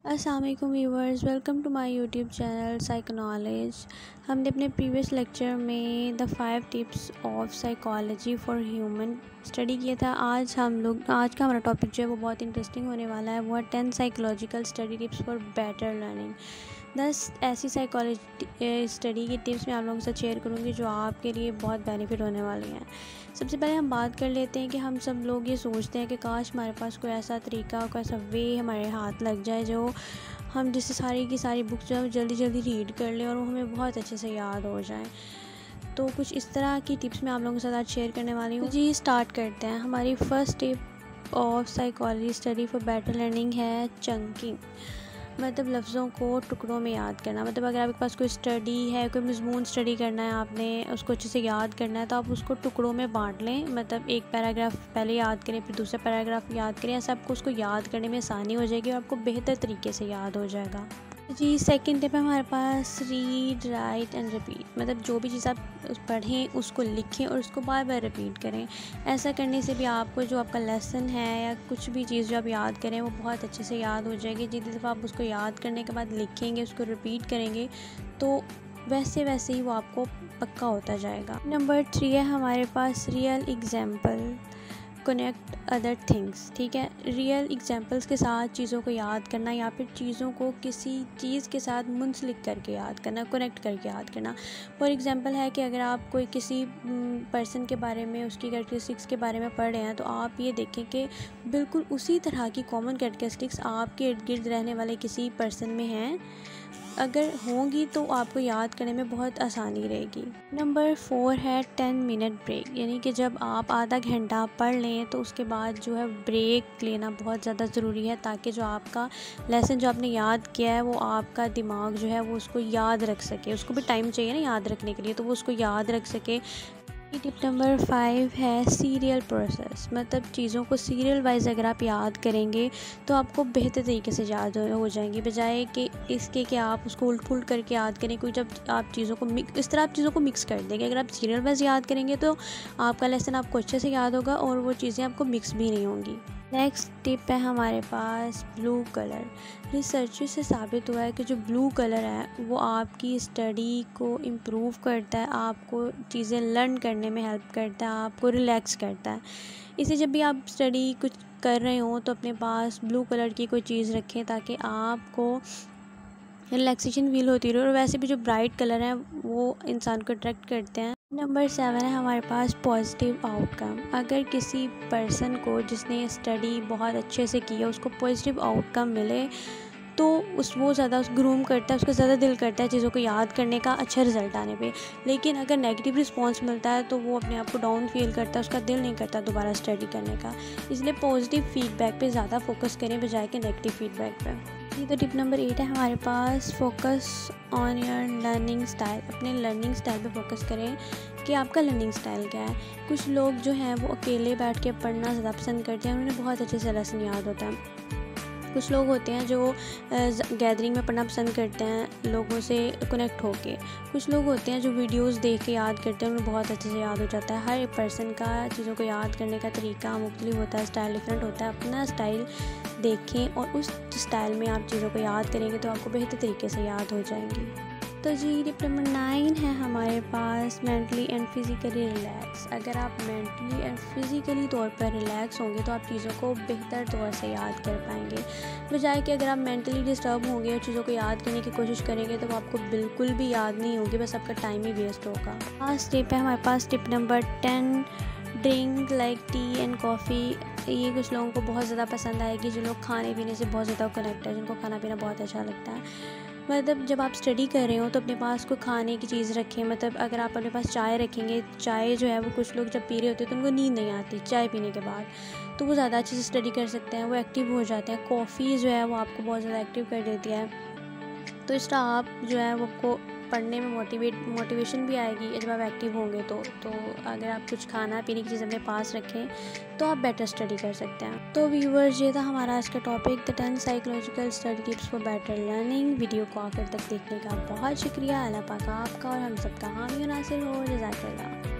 अस्सलाम वालेकुम viewers, welcome to my YouTube channel psychoknowledge. हमने अपने प्रीवियस लेक्चर में the 5 tips of psychology for human study किया था। आज का हमारा टॉपिक जो है वो बहुत इंटरेस्टिंग होने वाला है। वो है 10 psychological study tips for better learning. 10 ऐसी साइकोलॉजी स्टडी की टिप्स मैं आप लोगों के साथ शेयर करूँगी जो आपके लिए बहुत बेनिफिट होने वाली हैं। सबसे पहले हम बात कर लेते हैं कि हम सब लोग ये सोचते हैं कि काश हमारे पास कोई ऐसा तरीका, कोई ऐसा वे हमारे हाथ लग जाए जो हम जिससे सारी की सारी बुक्स जो है जल्दी जल्दी रीड कर लें और वो हमें बहुत अच्छे से याद हो जाए। तो कुछ इस तरह की टिप्स मैं आप लोगों के साथ आज शेयर करने वाली हूँ। जी स्टार्ट करते हैं। हमारी first tip of psychology study for better learning है चंकिंग, मतलब लफ्ज़ों को टुकड़ों में याद करना। मतलब अगर आपके पास कोई स्टडी है, कोई मज़मून स्टडी करना है, आपने उसको अच्छे से याद करना है, तो आप उसको टुकड़ों में बांट लें। मतलब एक पैराग्राफ पहले याद करें, फिर दूसरा पैराग्राफ याद करें। ऐसा आपको उसको याद करने में आसानी हो जाएगी और आपको बेहतर तरीके से याद हो जाएगा। जी सेकंड टिप है हमारे पास रीड राइट एंड रिपीट। मतलब जो भी चीज़ आप पढ़ें उसको लिखें और उसको बार बार रिपीट करें। ऐसा करने से भी आपको जो आपका लेसन है या कुछ भी चीज़ जो आप याद करें वो बहुत अच्छे से याद हो जाएगी। जितनी दफ़ा आप उसको याद करने के बाद लिखेंगे, उसको रिपीट करेंगे, तो वैसे वैसे ही वो आपको पक्का होता जाएगा। नंबर 3 है हमारे पास real example connect other things. ठीक है, रियल एग्जांपल्स के साथ चीज़ों को याद करना या फिर चीज़ों को किसी चीज़ के साथ मुंसलिक करके याद करना, कनेक्ट करके याद करना। फॉर एग्जांपल है कि अगर आप कोई किसी पर्सन के बारे में, उसकी कैरेक्टरिस्टिक्स के बारे में पढ़ रहे हैं, तो आप ये देखें कि बिल्कुल उसी तरह की कॉमन कैरेक्टरिस्टिक्स आपके इर्द गिर्द रहने वाले किसी पर्सन में हैं। अगर होंगी तो आपको याद करने में बहुत आसानी रहेगी। नंबर 4 है 10 मिनट ब्रेक, यानी कि जब आप आधा घंटा पढ़ लें तो उसके बाद जो है ब्रेक लेना बहुत ज़्यादा ज़रूरी है, ताकि जो आपका लेसन जो आपने याद किया है वो आपका दिमाग जो है वो उसको याद रख सके। उसको भी टाइम चाहिए ना याद रखने के लिए, तो वो उसको याद रख सके। टिप नंबर 5 है सीरियल प्रोसेस। मतलब चीज़ों को सीरियल वाइज अगर आप याद करेंगे तो आपको बेहतर तरीके से याद हो जाएंगी, बजाय कि इसके कि आप उसको उल्ट पुल्ट करके याद करें। कोई जब आप चीज़ों को इस तरह आप चीज़ों को मिक्स कर देंगे। अगर आप सीरियल वाइज याद करेंगे तो आपका लेसन आपको अच्छे से याद होगा और वो चीज़ें आपको मिक्स भी नहीं होंगी। नेक्स्ट टिप है हमारे पास ब्लू कलर। रिसर्च से साबित हुआ है कि जो ब्लू कलर है वो आपकी स्टडी को इम्प्रूव करता है, आपको चीज़ें लर्न करने में हेल्प करता है, आपको रिलैक्स करता है। इसलिए जब भी आप स्टडी कुछ कर रहे हो तो अपने पास ब्लू कलर की कोई चीज़ रखें ताकि आपको रिलैक्सेशन फील होती रहे। और वैसे भी जो ब्राइट कलर हैं वो इंसान को अट्रैक्ट करते हैं। नंबर 7 है हमारे पास पॉजिटिव आउटकम। अगर किसी पर्सन को जिसने स्टडी बहुत अच्छे से की है उसको पॉजिटिव आउटकम मिले तो वो ज़्यादा ग्रूम करता है, उसका ज़्यादा दिल करता है चीज़ों को याद करने का अच्छा रिजल्ट आने पे। लेकिन अगर नेगेटिव रिस्पांस मिलता है तो वो अपने आप को डाउन फील करता है, उसका दिल नहीं करता दोबारा स्टडी करने का। इसलिए पॉजिटिव फीडबैक पे ज़्यादा फोकस करें बजाय कि नेगेटिव फीडबैक पे। ये तो टिप नंबर 8 है हमारे पास focus on your learning style. अपने लर्निंग स्टाइल पे फोकस करें कि आपका लर्निंग स्टाइल क्या है। कुछ लोग जो हैं वो अकेले बैठ के पढ़ना ज़्यादा पसंद करते हैं, उन्हें बहुत अच्छे से लेसन याद होता है। कुछ लोग होते हैं जो गैदरिंग में पढ़ना पसंद करते हैं, लोगों से कनेक्ट होके। कुछ लोग होते हैं जो वीडियोस देख के याद करते हैं, उन्हें बहुत अच्छे से याद हो जाता है। हर एक पर्सन का चीज़ों को याद करने का तरीका मुख्तलिफ होता है, स्टाइल डिफरेंट होता है। अपना स्टाइल देखें और उस स्टाइल में आप चीज़ों को याद करेंगे तो आपको बेहतर तरीके से याद हो जाएंगी। तो जी टिप नंबर 9 है हमारे पास मेंटली एंड फिज़िकली रिलैक्स। अगर आप मेंटली एंड फिज़िकली तौर पर रिलैक्स होंगे तो आप चीज़ों को बेहतर तौर से याद कर पाएंगे, बजाय कि अगर आप मेंटली डिस्टर्ब होंगे और चीज़ों को याद करने की कोशिश करेंगे तो आपको बिल्कुल भी याद नहीं होगी, बस आपका टाइम ही वेस्ट होगा। लास्ट टिप है हमारे पास tip number 10 drink like tea and coffee. ये कुछ लोगों को बहुत ज़्यादा पसंद आएगी, जो लोग खाने पीने से बहुत ज़्यादा कनेक्ट है, जिनको खाना पीना बहुत अच्छा लगता है। मतलब जब आप स्टडी कर रहे हो तो अपने पास कोई खाने की चीज़ रखें। मतलब अगर आप अपने पास चाय रखेंगे, चाय जो है वो कुछ लोग जब पी रहे होते हैं तो उनको नींद नहीं आती चाय पीने के बाद, तो वो ज़्यादा अच्छे से स्टडी कर सकते हैं, वो एक्टिव हो जाते हैं। कॉफ़ी जो है वो आपको बहुत ज़्यादा एक्टिव कर देती है, तो इस तरह आप जो है वो आपको पढ़ने में मोटिवेशन भी आएगी जब आप एक्टिव होंगे। तो अगर आप कुछ खाना पीने की चीज़ अपने पास रखें तो आप बेटर स्टडी कर सकते हैं। तो व्यूअर्स, ये था हमारा आज का topic, the 10 psychological study tips for better learning. Video को आखिर तक देखने का बहुत शुक्रिया। अल्लाह पाक आपका और हम सबका हामी और नासिर हो। जज़ाकल्लाह।